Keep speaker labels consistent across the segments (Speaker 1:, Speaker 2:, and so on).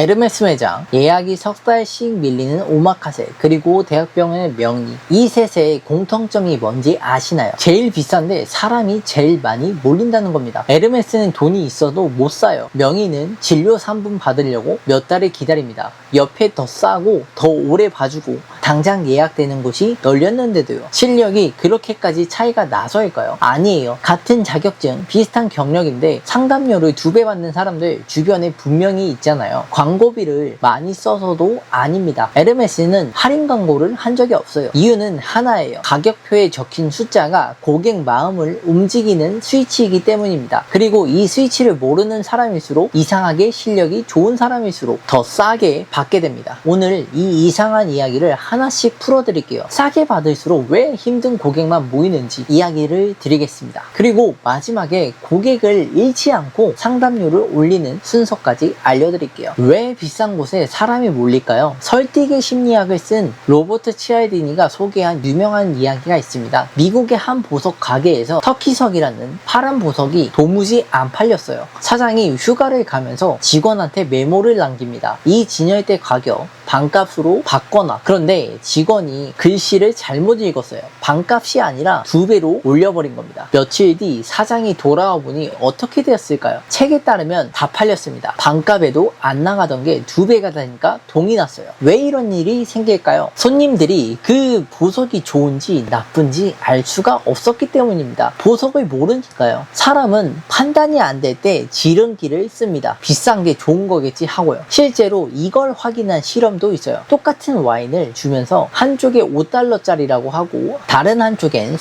Speaker 1: 에르메스 매장, 예약이 석 달씩 밀리는 오마카세, 그리고 대학병원의 명의, 이 셋의 공통점이 뭔지 아시나요? 제일 비싼데 사람이 제일 많이 몰린다는 겁니다. 에르메스는 돈이 있어도 못 사요. 명의는 진료 3분 받으려고 몇 달을 기다립니다. 옆에 더 싸고 더 오래 봐주고 당장 예약되는 곳이 널렸는데도요. 실력이 그렇게까지 차이가 나서일까요? 아니에요. 같은 자격증, 비슷한 경력인데 상담료를 2배 받는 사람들 주변에 분명히 있잖아요. 광고비를 많이 써서도 아닙니다. 에르메스는 할인 광고를 한 적이 없어요. 이유는 하나예요. 가격표에 적힌 숫자가 고객 마음을 움직이는 스위치이기 때문입니다. 그리고 이 스위치를 모르는 사람일수록 이상하게 실력이 좋은 사람일수록 더 싸게 받게 됩니다. 오늘 이 이상한 이야기를 하나씩 풀어드릴게요. 싸게 받을수록 왜 힘든 고객만 모이는지 이야기를 드리겠습니다. 그리고 마지막에 고객을 잃지 않고 상담료를 올리는 순서까지 알려드릴게요. 왜 비싼 곳에 사람이 몰릴까요? 설득의 심리학을 쓴 로버트 치알디니가 소개한 유명한 이야기가 있습니다. 미국의 한 보석 가게에서 터키석이라는 파란 보석이 도무지 안 팔렸어요. 사장이 휴가를 가면서 직원한테 메모를 남깁니다. 이 진열대 가격 반값으로 받거나. 그런데 직원이 글씨를 잘못 읽었어요. 반값이 아니라 2배로 올려버린 겁니다. 며칠 뒤 사장이 돌아와 보니 어떻게 되었을까요? 책에 따르면 다 팔렸습니다. 반값에도 안 나가던 게 2배가 되니까 동이 났어요. 왜 이런 일이 생길까요? 손님들이 그 보석이 좋은지 나쁜지 알 수가 없었기 때문입니다. 보석을 모르니까요. 사람은 판단이 안 될 때 지름길을 씁니다. 비싼 게 좋은 거겠지 하고요. 실제로 이걸 확인한 실험도 있어요. 똑같은 와인을 주면서 한쪽에 5달러짜리라고 하고 다른 한쪽엔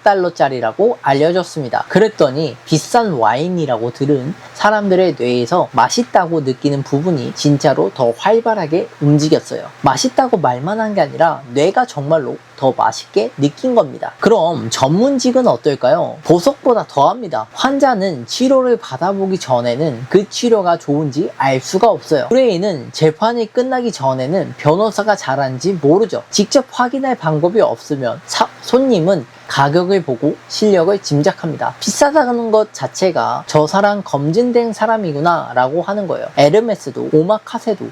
Speaker 1: 45달러짜리라고 알려줬습니다. 그랬더니 비싼 와인이라고 들은 사람들의 뇌에서 맛있다고 느끼는 부분이 진짜로 더 활발하게 움직였어요. 맛있다고 말만 한 게 아니라 뇌가 정말로 더 맛있게 느낀 겁니다. 그럼 전문직은 어떨까요? 보석보다 더합니다. 환자는 치료를 받아보기 전에는 그 치료가 좋은지 알 수가 없어요. 의뢰인은 재판이 끝나기 전에는 변호사가 잘하는지 모르죠. 직접 확인할 방법이 없으면 손님은 가격을 보고 실력을 짐작합니다. 비싸다는 것 자체가 저 사람 검증된 사람이구나 라고 하는 거예요. 에르메스도 오마카세도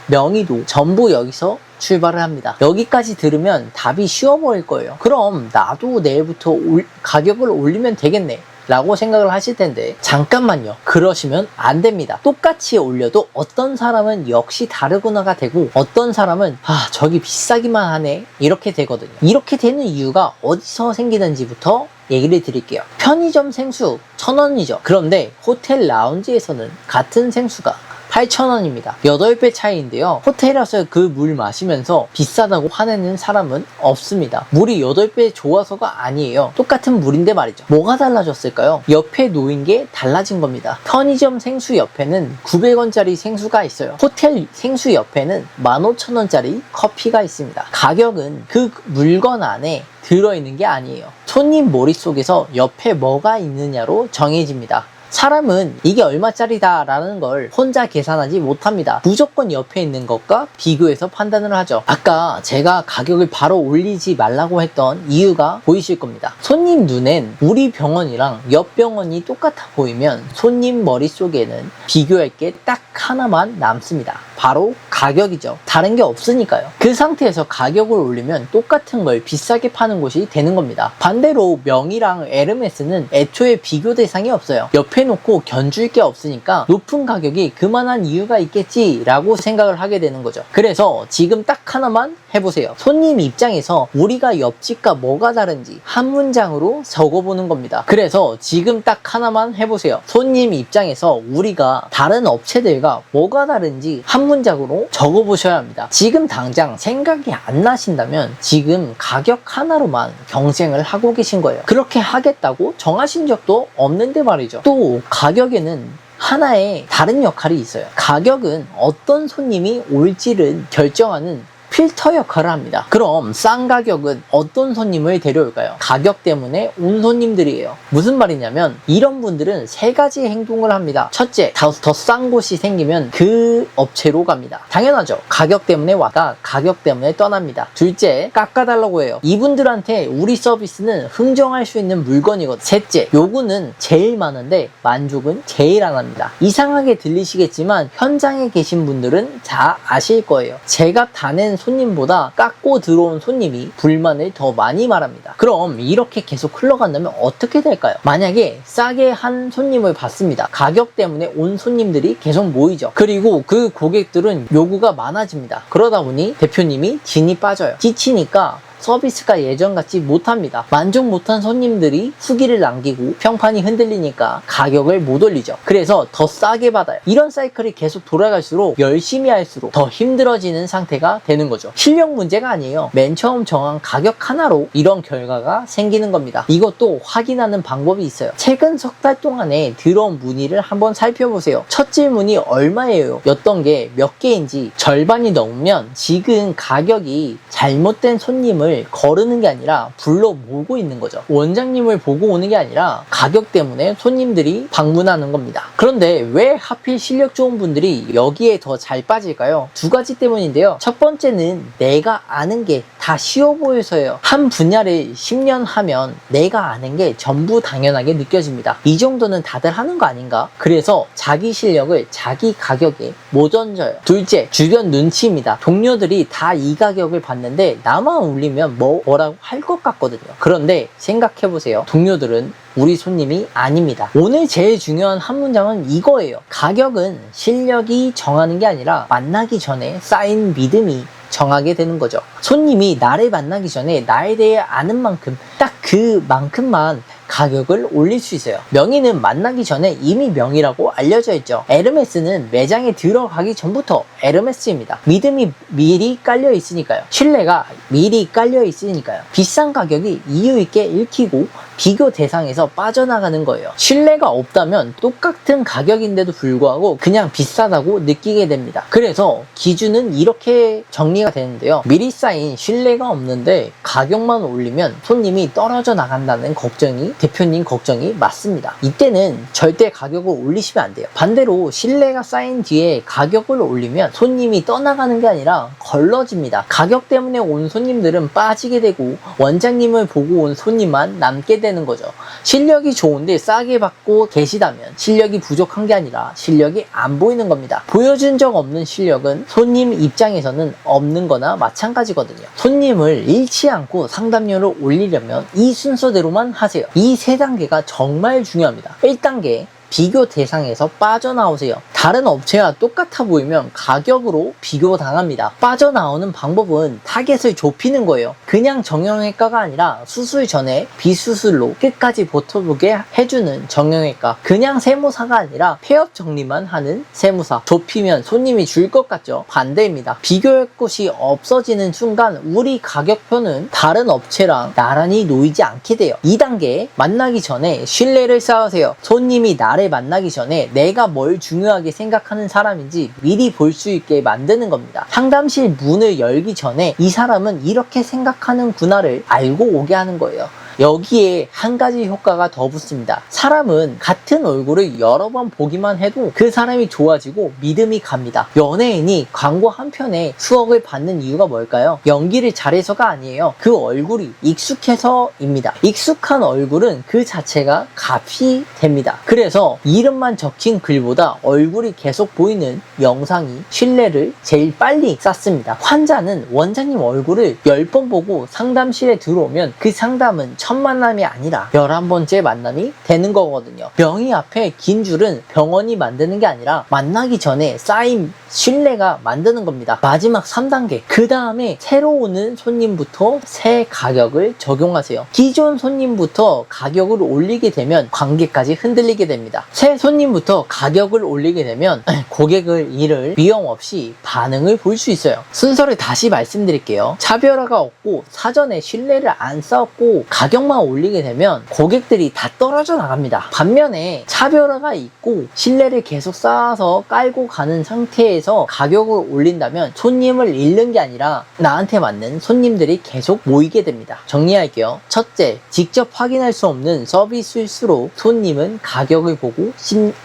Speaker 1: 명의도 전부 여기서 출발을 합니다. 여기까지 들으면 답이 쉬워 보일 거예요. 그럼 나도 내일부터 가격을 올리면 되겠네 라고 생각을 하실 텐데 잠깐만요. 그러시면 안 됩니다. 똑같이 올려도 어떤 사람은 역시 다르구나가 되고 어떤 사람은 저기 비싸기만 하네 이렇게 되거든요. 이렇게 되는 이유가 어디서 생기는지부터 얘기를 드릴게요. 편의점 생수 1,000원이죠. 그런데 호텔 라운지에서는 같은 생수가 8,000원입니다. 8배 차이인데요. 호텔에서 그 물 마시면서 비싸다고 화내는 사람은 없습니다. 물이 8배 좋아서가 아니에요. 똑같은 물인데 말이죠. 뭐가 달라졌을까요? 옆에 놓인 게 달라진 겁니다. 편의점 생수 옆에는 900원짜리 생수가 있어요. 호텔 생수 옆에는 15,000원짜리 커피가 있습니다. 가격은 그 물건 안에 들어있는 게 아니에요. 손님 머릿속에서 옆에 뭐가 있느냐로 정해집니다. 사람은 이게 얼마짜리다 라는 걸 혼자 계산하지 못합니다. 무조건 옆에 있는 것과 비교해서 판단을 하죠. 아까 제가 가격을 바로 올리지 말라고 했던 이유가 보이실 겁니다. 손님 눈엔 우리 병원이랑 옆 병원이 똑같아 보이면 손님 머릿속에는 비교할 게 딱 하나만 남습니다. 바로 가격이죠. 다른 게 없으니까요. 그 상태에서 가격을 올리면 똑같은 걸 비싸게 파는 곳이 되는 겁니다. 반대로 명의랑 에르메스는 애초에 비교 대상이 없어요. 옆에 놓고 견줄 게 없으니까 높은 가격이 그만한 이유가 있겠지 라고 생각을 하게 되는 거죠. 그래서 지금 딱 하나만 해보세요. 손님 입장에서 우리가 옆집과 뭐가 다른지 한 문장으로 적어보는 겁니다. 그래서 지금 딱 하나만 해보세요. 손님 입장에서 우리가 다른 업체들과 뭐가 다른지 한 문장으로 적어보셔야 합니다. 지금 당장 생각이 안 나신다면 지금 가격 하나로만 경쟁을 하고 계신 거예요. 그렇게 하겠다고 정하신 적도 없는데 말이죠. 또 가격에는 하나의 다른 역할이 있어요. 가격은 어떤 손님이 올지를 결정하는 필터 역할을 합니다. 그럼 싼 가격은 어떤 손님을 데려올까요? 가격 때문에 온 손님들이에요. 무슨 말이냐면 이런 분들은 세 가지 행동을 합니다. 첫째, 더 싼 곳이 생기면 그 업체로 갑니다. 당연하죠. 가격 때문에 왔다 가격 때문에 떠납니다. 둘째, 깎아달라고 해요. 이분들한테 우리 서비스는 흥정할 수 있는 물건이거든요. 셋째, 요구는 제일 많은데 만족은 제일 안 합니다. 이상하게 들리시겠지만 현장에 계신 분들은 다 아실 거예요. 제가 다 낸 손님보다 깎고 들어온 손님이 불만을 더 많이 말합니다. 그럼 이렇게 계속 흘러간다면 어떻게 될까요? 만약에 싸게 한 손님을 받습니다. 가격 때문에 온 손님들이 계속 모이죠. 그리고 그 고객들은 요구가 많아집니다. 그러다 보니 대표님이 진이 빠져요. 지치니까 서비스가 예전같이 못합니다. 만족 못한 손님들이 후기를 남기고 평판이 흔들리니까 가격을 못 올리죠. 그래서 더 싸게 받아요. 이런 사이클이 계속 돌아갈수록 열심히 할수록 더 힘들어지는 상태가 되는 거죠. 실력 문제가 아니에요. 맨 처음 정한 가격 하나로 이런 결과가 생기는 겁니다. 이것도 확인하는 방법이 있어요. 최근 석 달 동안에 들어온 문의를 한번 살펴보세요. 첫 질문이 얼마예요? 였던 게 몇 개인지 절반이 넘으면 지금 가격이 잘못된 손님을 거르는 게 아니라 불러 모으고 있는 거죠. 원장님을 보고 오는 게 아니라 가격 때문에 손님들이 방문하는 겁니다. 그런데 왜 하필 실력 좋은 분들이 여기에 더 잘 빠질까요? 두 가지 때문인데요. 첫 번째는 내가 아는 게 다 쉬워 보여서예요. 한 분야를 10년 하면 내가 아는 게 전부 당연하게 느껴집니다. 이 정도는 다들 하는 거 아닌가? 그래서 자기 실력을 자기 가격에 못 얹어요. 둘째, 주변 눈치입니다. 동료들이 다 이 가격을 받는데 나만 올리면 뭐라고 할 것 같거든요. 그런데 생각해보세요. 동료들은 우리 손님이 아닙니다. 오늘 제일 중요한 한 문장은 이거예요. 가격은 실력이 정하는 게 아니라 만나기 전에 쌓인 믿음이 정하게 되는 거죠. 손님이 나를 만나기 전에 나에 대해 아는 만큼 딱 그만큼만 가격을 올릴 수 있어요. 명의는 만나기 전에 이미 명의라고 알려져 있죠. 에르메스는 매장에 들어가기 전부터 에르메스입니다. 믿음이 미리 깔려 있으니까요. 신뢰가 미리 깔려 있으니까요. 비싼 가격이 이유 있게 읽히고 비교 대상에서 빠져나가는 거예요. 신뢰가 없다면 똑같은 가격인데도 불구하고 그냥 비싸다고 느끼게 됩니다. 그래서 기준은 이렇게 정리가 되는데요. 미리 쌓인 신뢰가 없는데 가격만 올리면 손님이 떨어져 나간다는 걱정이 대표님 걱정이 맞습니다. 이때는 절대 가격을 올리시면 안 돼요. 반대로 신뢰가 쌓인 뒤에 가격을 올리면 손님이 떠나가는 게 아니라 걸러집니다. 가격 때문에 온 손님들은 빠지게 되고 원장님을 보고 온 손님만 남게 되는 거죠. 실력이 좋은데 싸게 받고 계시다면 실력이 부족한 게 아니라 실력이 안 보이는 겁니다. 보여준 적 없는 실력은 손님 입장에서는 없는 거나 마찬가지거든요. 손님을 잃지 않고 상담료를 올리려면 이 순서대로만 하세요. 이 세 단계가 정말 중요합니다. 1단계, 비교 대상에서 빠져나오세요. 다른 업체와 똑같아 보이면 가격으로 비교당합니다. 빠져나오는 방법은 타겟을 좁히는 거예요. 그냥 정형외과가 아니라 수술 전에 비수술로 끝까지 버텨보게 해주는 정형외과. 그냥 세무사가 아니라 폐업 정리만 하는 세무사. 좁히면 손님이 줄 것 같죠? 반대입니다. 비교할 곳이 없어지는 순간 우리 가격표는 다른 업체랑 나란히 놓이지 않게 돼요. 2단계, 만나기 전에 신뢰를 쌓으세요. 손님이 나를 만나기 전에 내가 뭘 중요하게 생각하는 사람인지 미리 볼 수 있게 만드는 겁니다. 상담실 문을 열기 전에 이 사람은 이렇게 생각하는구나를 알고 오게 하는 거예요. 여기에 한 가지 효과가 더 붙습니다. 사람은 같은 얼굴을 여러 번 보기만 해도 그 사람이 좋아지고 믿음이 갑니다. 연예인이 광고 한 편에 수억을 받는 이유가 뭘까요? 연기를 잘해서가 아니에요. 그 얼굴이 익숙해서입니다. 익숙한 얼굴은 그 자체가 값이 됩니다. 그래서 이름만 적힌 글보다 얼굴이 계속 보이는 영상이 신뢰를 제일 빨리 쌓습니다. 환자는 원장님 얼굴을 10번 보고 상담실에 들어오면 그 상담은 첫 만남이 아니라 11번째 만남이 되는 거거든요. 명의 앞에 긴 줄은 병원이 만드는 게 아니라 만나기 전에 쌓인 신뢰가 만드는 겁니다. 마지막 3단계. 그 다음에 새로 오는 손님부터 새 가격을 적용하세요. 기존 손님부터 가격을 올리게 되면 관계까지 흔들리게 됩니다. 새 손님부터 가격을 올리게 되면 고객을 잃을 위험 없이 반응을 볼 수 있어요. 순서를 다시 말씀드릴게요. 차별화가 없고 사전에 신뢰를 안 쌓았고 가격 가격만 올리게 되면 고객들이 다 떨어져 나갑니다. 반면에 차별화가 있고 신뢰를 계속 쌓아서 깔고 가는 상태에서 가격을 올린다면 손님을 잃는 게 아니라 나한테 맞는 손님들이 계속 모이게 됩니다. 정리할게요. 첫째, 직접 확인할 수 없는 서비스일수록 손님은 가격을 보고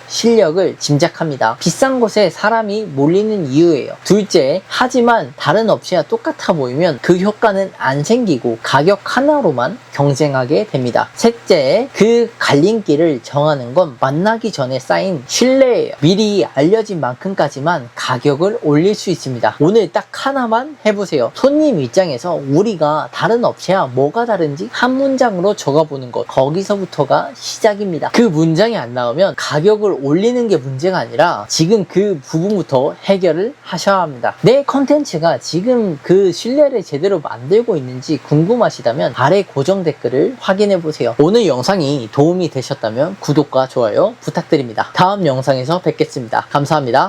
Speaker 1: 실력을 짐작합니다. 비싼 곳에 사람이 몰리는 이유예요. 둘째, 하지만 다른 업체와 똑같아 보이면 그 효과는 안 생기고 가격 하나로만 경쟁하게 됩니다. 셋째, 그 갈림길을 정하는 건 만나기 전에 쌓인 신뢰예요. 미리 알려진 만큼까지만 가격을 올릴 수 있습니다. 오늘 딱 하나만 해보세요. 손님 입장에서 우리가 다른 업체와 뭐가 다른지 한 문장으로 적어보는 것, 거기서부터가 시작입니다. 그 문장이 안 나오면 가격을 올리는 게 문제가 아니라 지금 그 부분부터 해결을 하셔야 합니다. 내 컨텐츠가 지금 그 신뢰를 제대로 만들고 있는지 궁금하시다면 아래 고정 댓글을 확인해 보세요. 오늘 영상이 도움이 되셨다면 구독과 좋아요 부탁드립니다. 다음 영상에서 뵙겠습니다. 감사합니다.